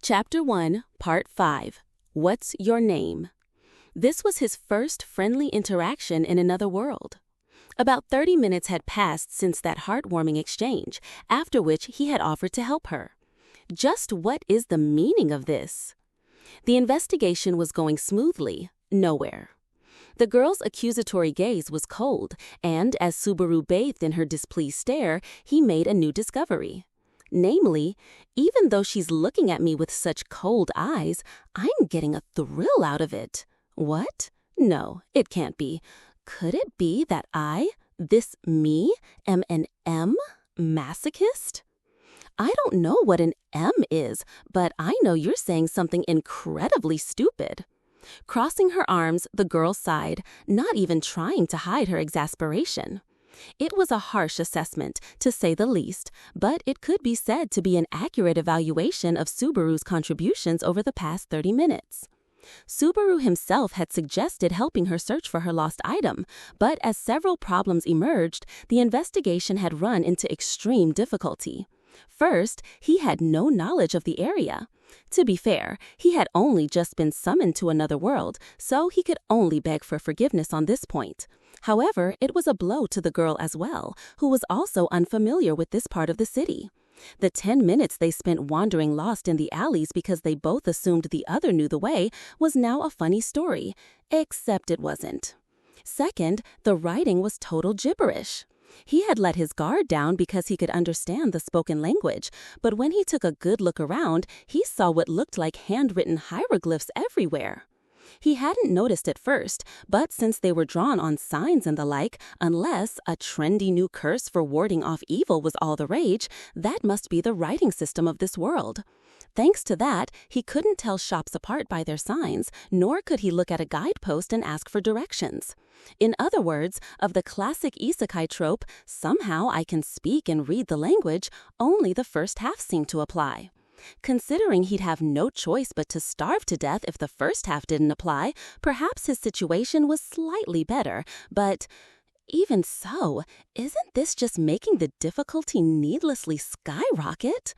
Chapter 1, Part 5. What's Your Name? This was his first friendly interaction in another world. About 30 minutes had passed since that heartwarming exchange, after which he had offered to help her. Just what is the meaning of this? The investigation was going smoothly, nowhere. The girl's accusatory gaze was cold, and as Subaru bathed in her displeased stare, he made a new discovery. Namely, even though she's looking at me with such cold eyes, I'm getting a thrill out of it. What? No, it can't be. Could it be that this me, am an M masochist? I don't know what an M is, but I know you're saying something incredibly stupid. Crossing her arms, the girl sighed, not even trying to hide her exasperation. It was a harsh assessment, to say the least, but it could be said to be an accurate evaluation of Subaru's contributions over the past 30 minutes. Subaru himself had suggested helping her search for her lost item, but as several problems emerged, the investigation had run into extreme difficulty. First, he had no knowledge of the area. To be fair, he had only just been summoned to another world, so he could only beg for forgiveness on this point. However, it was a blow to the girl as well, who was also unfamiliar with this part of the city. The 10 minutes they spent wandering lost in the alleys because they both assumed the other knew the way was now a funny story, except it wasn't. Second, the writing was total gibberish. He had let his guard down because he could understand the spoken language, but when he took a good look around, he saw what looked like handwritten hieroglyphs everywhere. He hadn't noticed at first, but since they were drawn on signs and the like, unless a trendy new curse for warding off evil was all the rage, that must be the writing system of this world. Thanks to that, he couldn't tell shops apart by their signs, nor could he look at a guidepost and ask for directions. In other words, of the classic isekai trope, somehow I can speak and read the language, only the first half seemed to apply. Considering he'd have no choice but to starve to death if the first half didn't apply, perhaps his situation was slightly better, but even so, isn't this just making the difficulty needlessly skyrocket?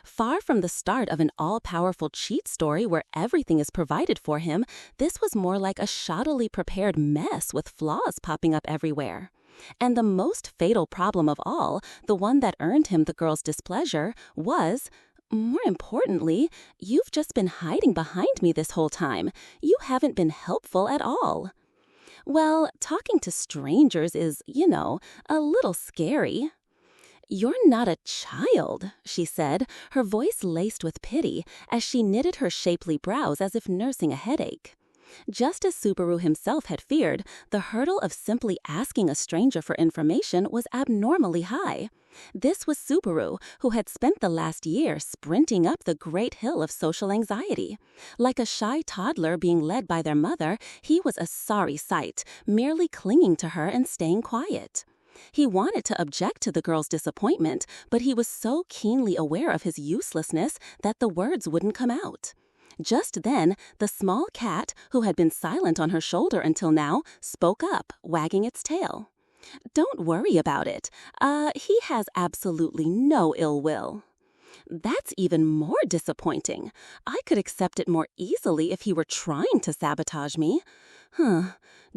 Far from the start of an all-powerful cheat story where everything is provided for him, this was more like a shoddily prepared mess with flaws popping up everywhere. And the most fatal problem of all, the one that earned him the girl's displeasure, was, more importantly, you've just been hiding behind me this whole time. You haven't been helpful at all. Well, talking to strangers is, a little scary. You're not a child, she said, her voice laced with pity as she knitted her shapely brows as if nursing a headache. Just as Subaru himself had feared, the hurdle of simply asking a stranger for information was abnormally high. This was Subaru, who had spent the last year sprinting up the great hill of social anxiety. Like a shy toddler being led by their mother, he was a sorry sight, merely clinging to her and staying quiet. He wanted to object to the girl's disappointment, but he was so keenly aware of his uselessness that the words wouldn't come out. Just then, the small cat, who had been silent on her shoulder until now, spoke up, wagging its tail. Don't worry about it. He has absolutely no ill will. That's even more disappointing. I could accept it more easily if he were trying to sabotage me.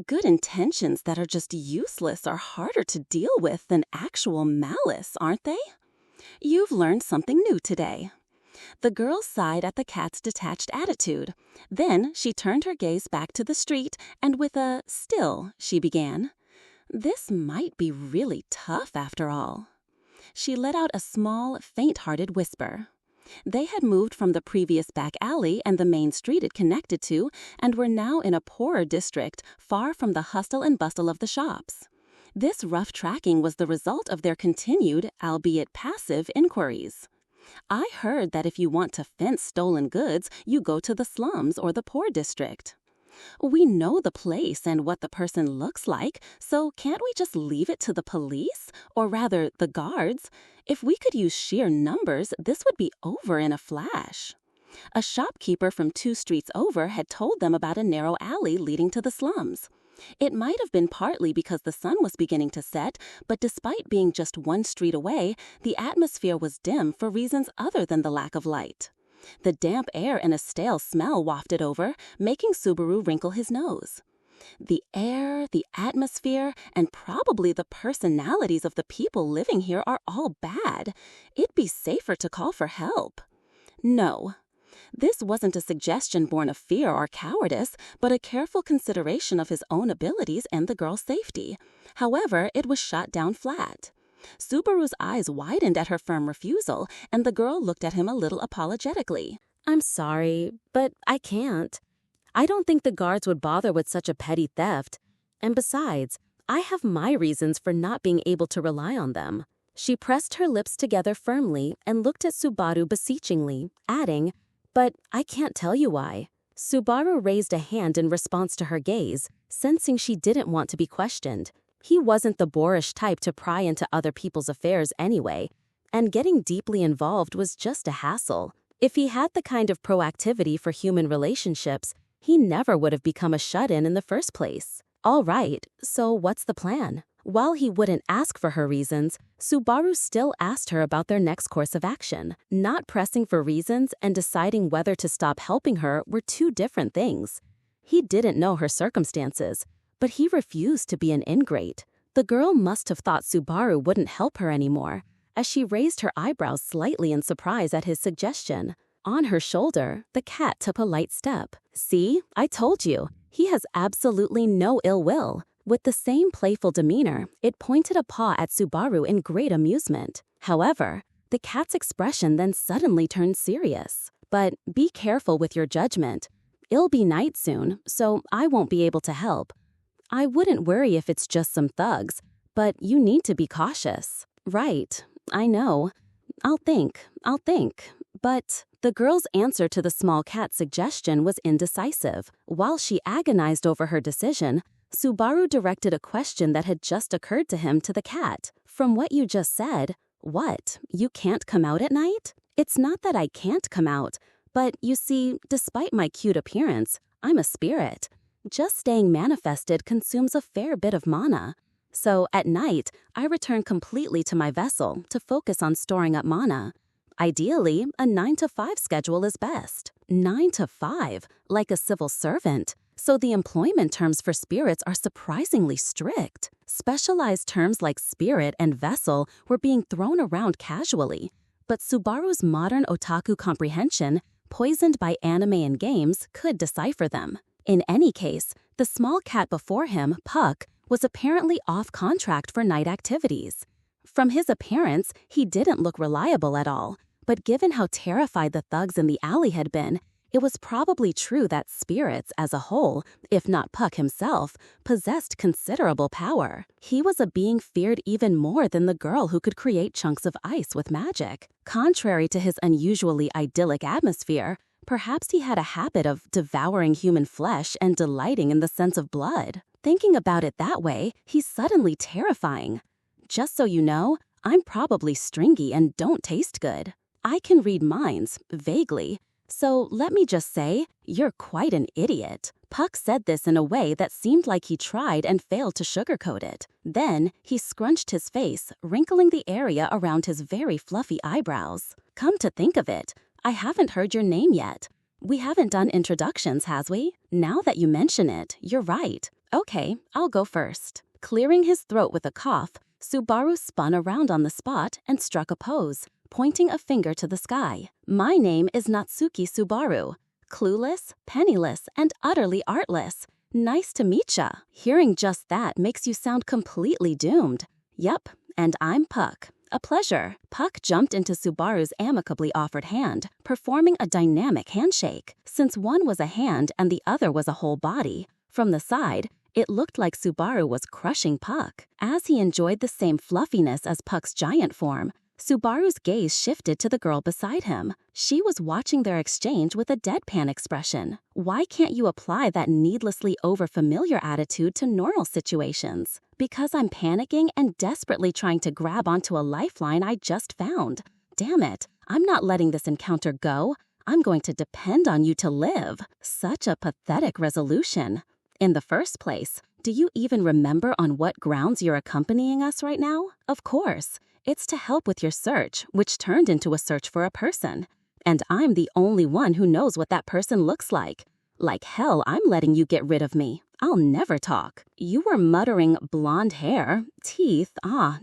Good intentions that are just useless are harder to deal with than actual malice, aren't they? You've learned something new today. The girl sighed at the cat's detached attitude. Then she turned her gaze back to the street, and with a "still," she began. This might be really tough after all. She let out a small, faint-hearted whisper. They had moved from the previous back alley and the main street it connected to, and were now in a poorer district, far from the hustle and bustle of the shops. This rough tracking was the result of their continued, albeit passive, inquiries. I heard that if you want to fence stolen goods, you go to the slums or the poor district. We know the place and what the person looks like, so can't we just leave it to the police? Or rather, the guards? If we could use sheer numbers, this would be over in a flash. A shopkeeper from 2 streets over had told them about a narrow alley leading to the slums. It might have been partly because the sun was beginning to set, but despite being just 1 street away, the atmosphere was dim for reasons other than the lack of light. The damp air and a stale smell wafted over, making Subaru wrinkle his nose. The air, the atmosphere, and probably the personalities of the people living here are all bad. It'd be safer to call for help. No. This wasn't a suggestion born of fear or cowardice, but a careful consideration of his own abilities and the girl's safety. However, it was shot down flat. Subaru's eyes widened at her firm refusal, and the girl looked at him a little apologetically. I'm sorry, but I can't. I don't think the guards would bother with such a petty theft. And besides, I have my reasons for not being able to rely on them. She pressed her lips together firmly and looked at Subaru beseechingly, adding, "But I can't tell you why." Subaru raised a hand in response to her gaze, sensing she didn't want to be questioned. He wasn't the boorish type to pry into other people's affairs anyway, and getting deeply involved was just a hassle. If he had the kind of proactivity for human relationships, he never would have become a shut-in in the first place. All right, so what's the plan? While he wouldn't ask for her reasons, Subaru still asked her about their next course of action. Not pressing for reasons and deciding whether to stop helping her were two different things. He didn't know her circumstances, but he refused to be an ingrate. The girl must have thought Subaru wouldn't help her anymore, as she raised her eyebrows slightly in surprise at his suggestion. On her shoulder, the cat took a light step. "See, I told you, he has absolutely no ill will." With the same playful demeanor, it pointed a paw at Subaru in great amusement. However, the cat's expression then suddenly turned serious. "But be careful with your judgment. It'll be night soon, so I won't be able to help. I wouldn't worry if it's just some thugs, but you need to be cautious." "Right, I know. I'll think. But the girl's answer to the small cat's suggestion was indecisive. While she agonized over her decision, Subaru directed a question that had just occurred to him to the cat. "From what you just said, what, you can't come out at night?" "It's not that I can't come out, but you see, despite my cute appearance, I'm a spirit. Just staying manifested consumes a fair bit of mana. So at night, I return completely to my vessel to focus on storing up mana. Ideally, a 9-to-5 schedule is best." 9 to 5, like a civil servant. So the employment terms for spirits are surprisingly strict. Specialized terms like spirit and vessel were being thrown around casually, but Subaru's modern otaku comprehension, poisoned by anime and games, could decipher them. In any case, the small cat before him, Puck, was apparently off contract for night activities. From his appearance, he didn't look reliable at all, but given how terrified the thugs in the alley had been, it was probably true that spirits as a whole, if not Puck himself, possessed considerable power. He was a being feared even more than the girl who could create chunks of ice with magic. Contrary to his unusually idyllic atmosphere, perhaps he had a habit of devouring human flesh and delighting in the sense of blood. Thinking about it that way, he's suddenly terrifying. "Just so you know, I'm probably stringy and don't taste good. I can read minds, vaguely. So let me just say, you're quite an idiot." Puck said this in a way that seemed like he tried and failed to sugarcoat it. Then he scrunched his face, wrinkling the area around his very fluffy eyebrows. "Come to think of it, I haven't heard your name yet. We haven't done introductions, has we? Now that you mention it, you're right. Okay, I'll go first." Clearing his throat with a cough, Subaru spun around on the spot and struck a pose, pointing a finger to the sky. "My name is Natsuki Subaru. Clueless, penniless, and utterly artless. Nice to meet ya." Hearing just that makes you sound completely doomed. "Yup, and I'm Puck. A pleasure." Puck jumped into Subaru's amicably offered hand, performing a dynamic handshake. Since one was a hand and the other was a whole body, from the side, it looked like Subaru was crushing Puck. As he enjoyed the same fluffiness as Puck's giant form, Subaru's gaze shifted to the girl beside him. She was watching their exchange with a deadpan expression. Why can't you apply that needlessly overfamiliar attitude to normal situations? Because I'm panicking and desperately trying to grab onto a lifeline I just found. Damn it, I'm not letting this encounter go. I'm going to depend on you to live. Such a pathetic resolution. In the first place, do you even remember on what grounds you're accompanying us right now? Of course. It's to help with your search, which turned into a search for a person. And I'm the only one who knows what that person looks like. Like hell, I'm letting you get rid of me. I'll never talk. You were muttering blonde hair, teeth,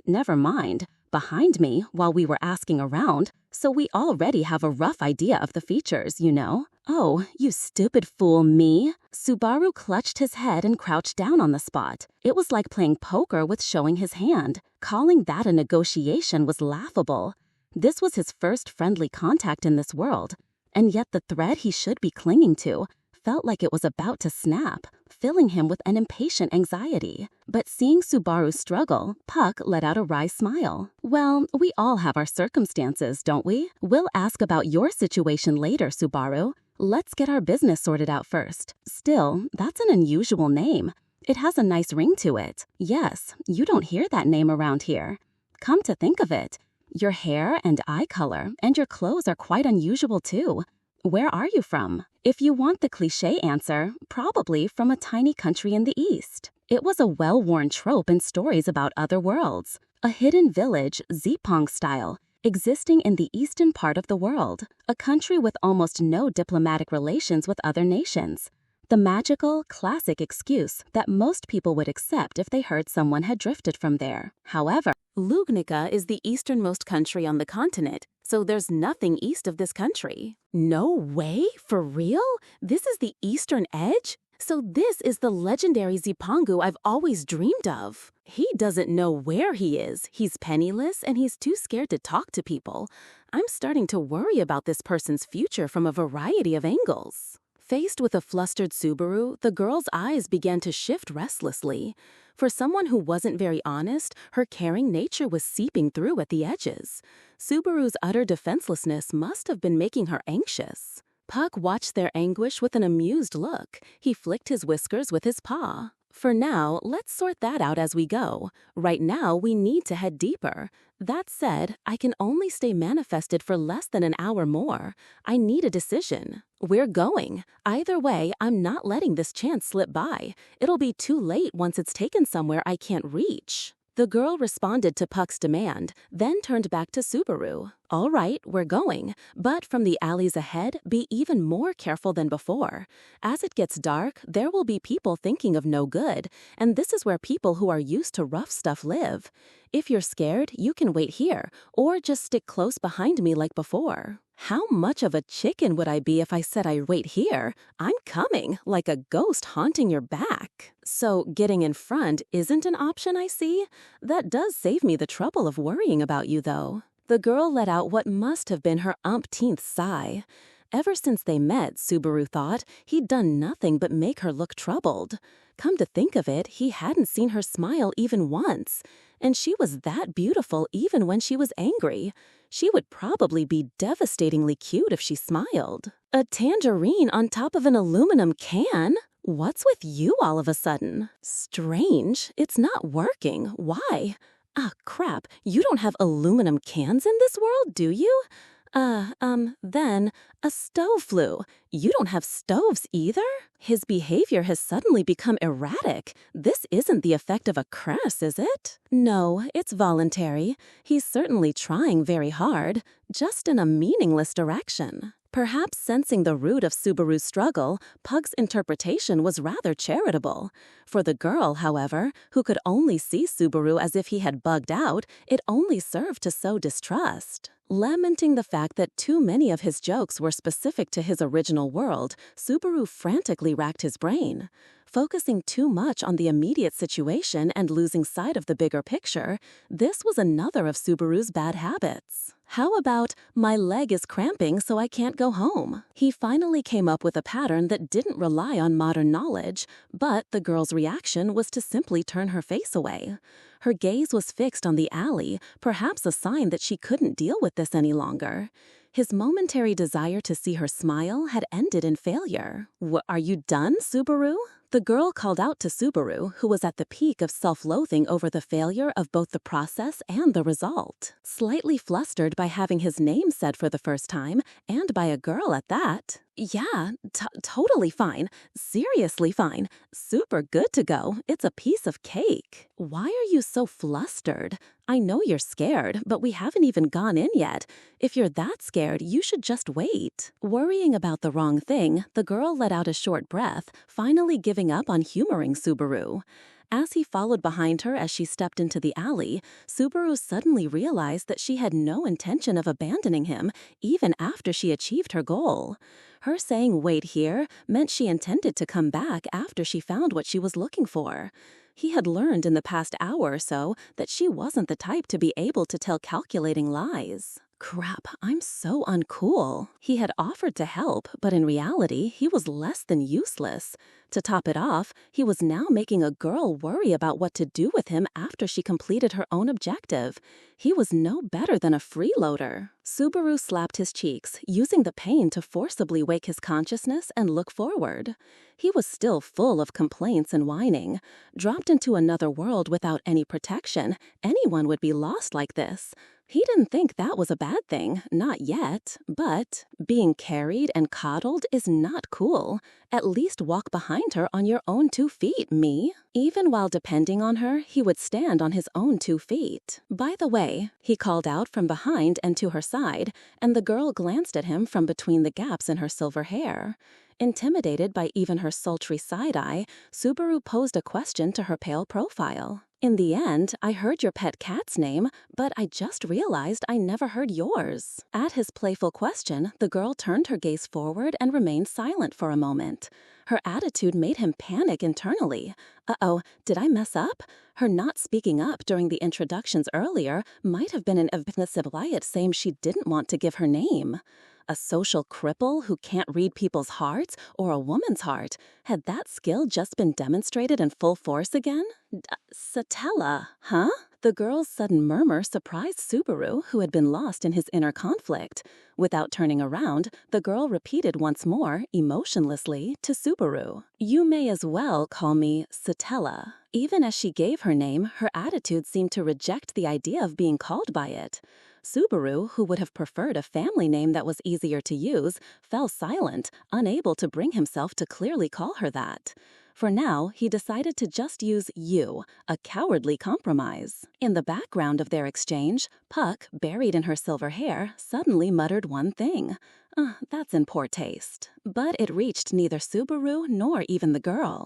never mind, behind me while we were asking around, so we already have a rough idea of the features, you know. Oh, you stupid fool, me. Subaru clutched his head and crouched down on the spot. It was like playing poker with showing his hand. Calling that a negotiation was laughable. This was his first friendly contact in this world, and yet the thread he should be clinging to felt like it was about to snap, filling him with an impatient anxiety. But seeing Subaru struggle, Puck let out a wry smile. Well, we all have our circumstances, don't we? We'll ask about your situation later, Subaru. Let's get our business sorted out first. Still, that's an unusual name. It has a nice ring to it. Yes, you don't hear that name around here. Come to think of it, your hair and eye color and your clothes are quite unusual too. Where are you from? If you want the cliché answer, probably from a tiny country in the East. It was a well-worn trope in stories about other worlds. A hidden village, Zepong style, existing in the eastern part of the world. A country with almost no diplomatic relations with other nations. The magical, classic excuse that most people would accept if they heard someone had drifted from there. However, Lugnica is the easternmost country on the continent, so there's nothing east of this country. No way? For real? This is the eastern edge? So this is the legendary Zipangu I've always dreamed of. He doesn't know where he is. He's penniless and he's too scared to talk to people. I'm starting to worry about this person's future from a variety of angles. Faced with a flustered Subaru, the girl's eyes began to shift restlessly. For someone who wasn't very honest, her caring nature was seeping through at the edges. Subaru's utter defenselessness must have been making her anxious. Puck watched their anguish with an amused look. He flicked his whiskers with his paw. For now, let's sort that out as we go. Right now, we need to head deeper. That said, I can only stay manifested for less than an hour more. I need a decision. We're going. Either way, I'm not letting this chance slip by. It'll be too late once it's taken somewhere I can't reach. The girl responded to Puck's demand, then turned back to Subaru. All right, we're going, but from the alleys ahead, be even more careful than before. As it gets dark, there will be people thinking of no good, and this is where people who are used to rough stuff live. If you're scared, you can wait here, or just stick close behind me like before. How much of a chicken would I be if I said I'd wait here? I'm coming, like a ghost haunting your back. So getting in front isn't an option, I see? That does save me the trouble of worrying about you, though. The girl let out what must have been her umpteenth sigh. Ever since they met, Subaru thought, he'd done nothing but make her look troubled. Come to think of it, he hadn't seen her smile even once. And she was that beautiful even when she was angry. She would probably be devastatingly cute if she smiled. A tangerine on top of an aluminum can? What's with you all of a sudden? Strange. It's not working. Why? Ah, crap. You don't have aluminum cans in this world, do you? Then a stove flew. You don't have stoves either? His behavior has suddenly become erratic. This isn't the effect of a curse, is it? No, it's voluntary. He's certainly trying very hard, just in a meaningless direction. Perhaps sensing the root of Subaru's struggle, Pug's interpretation was rather charitable. For the girl, however, who could only see Subaru as if he had bugged out, it only served to sow distrust. Lamenting the fact that too many of his jokes were specific to his original world, Subaru frantically racked his brain. Focusing too much on the immediate situation and losing sight of the bigger picture, this was another of Subaru's bad habits. How about, my leg is cramping so I can't go home? He finally came up with a pattern that didn't rely on modern knowledge, but the girl's reaction was to simply turn her face away. Her gaze was fixed on the alley, perhaps a sign that she couldn't deal with this any longer. His momentary desire to see her smile had ended in failure. Are you done, Subaru? The girl called out to Subaru, who was at the peak of self-loathing over the failure of both the process and the result. Slightly flustered by having his name said for the first time, and by a girl at that. Yeah, totally fine. Seriously fine. Super good to go. It's a piece of cake. Why are you so flustered? I know you're scared, but we haven't even gone in yet. If you're that scared, you should just wait. Worrying about the wrong thing, the girl let out a short breath, finally giving up on humoring Subaru. As he followed behind her as she stepped into the alley, Subaru suddenly realized that she had no intention of abandoning him, even after she achieved her goal. Her saying wait here meant she intended to come back after she found what she was looking for. He had learned in the past hour or so that she wasn't the type to be able to tell calculating lies. Crap, I'm so uncool. He had offered to help, but in reality, he was less than useless. To top it off, he was now making a girl worry about what to do with him after she completed her own objective. He was no better than a freeloader. Subaru slapped his cheeks, using the pain to forcibly wake his consciousness and look forward. He was still full of complaints and whining. Dropped into another world without any protection, anyone would be lost like this. He didn't think that was a bad thing, not yet, but being carried and coddled is not cool. At least walk behind her on your own 2 feet, me. Even while depending on her, he would stand on his own 2 feet. By the way, he called out from behind and to her side, and the girl glanced at him from between the gaps in her silver hair. Intimidated by even her sultry side-eye, Subaru posed a question to her pale profile. In the end, I heard your pet cat's name, but I just realized I never heard yours. At his playful question, the girl turned her gaze forward and remained silent for a moment. Her attitude made him panic internally. Uh-oh, did I mess up? Her not speaking up during the introductions earlier might have been an implied saying she didn't want to give her name. A social cripple who can't read people's hearts or a woman's heart. Had that skill just been demonstrated in full force again? Satella, huh? The girl's sudden murmur surprised Subaru, who had been lost in his inner conflict. Without turning around, the girl repeated once more, emotionlessly, to Subaru. You may as well call me Satella. Even as she gave her name, her attitude seemed to reject the idea of being called by it. Subaru, who would have preferred a family name that was easier to use, fell silent, unable to bring himself to clearly call her that. For now, he decided to just use you, a cowardly compromise. In the background of their exchange, Puck, buried in her silver hair, suddenly muttered one thing. That's in poor taste. But it reached neither Subaru nor even the girl.